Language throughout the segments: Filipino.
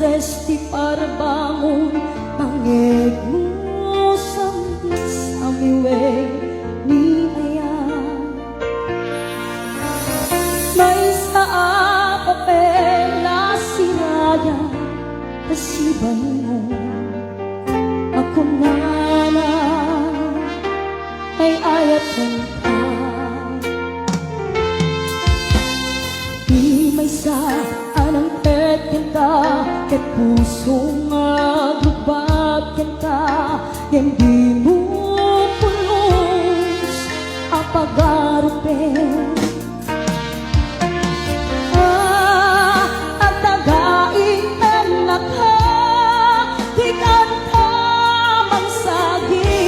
resti para bangun pangeg mo sa miweg ni ayan. May sa papel na siraya kasiban mo ako nga na ay ayatan ka. Di may sa anang petken ka ket puso nga lubag ka hindi mo pulos apagarupen. At tagain anak ka di kanta mangsagi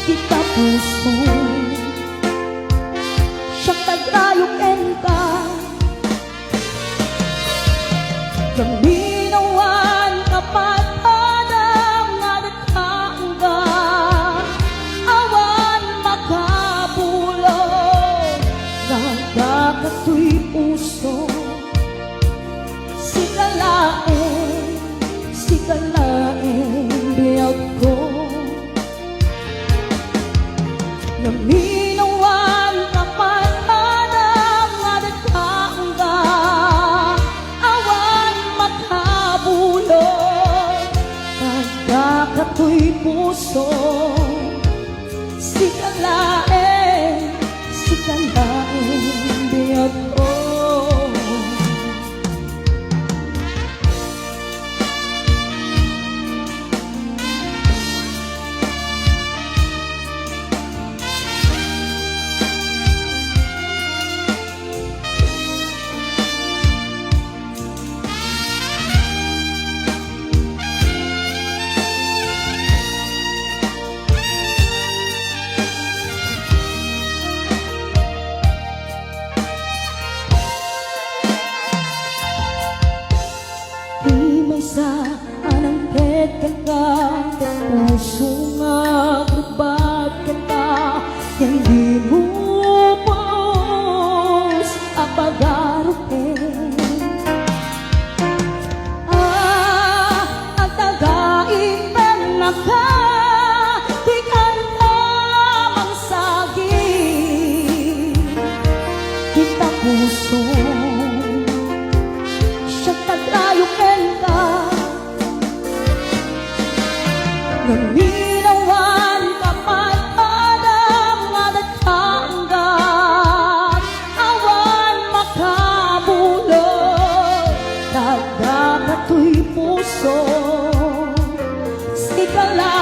kita puso siya tagrayok enta gaminawan kapat adam nga nagkaangga awan makabulog nagkakato'y puso sikalain biyag ko naminawan kapat adam nga nagkaangga awan makabulog nagkakato'y puso sikalain biyag ko. Di may sa anang petken ka puso nga grubad ka hindi mo pos apagarupen. Ang tagain na ka di kanta mangsagi kita puso tagrayuken ka gaminawan kapat adam nga nagkaangga awan makabulog nagkakato'y puso sikala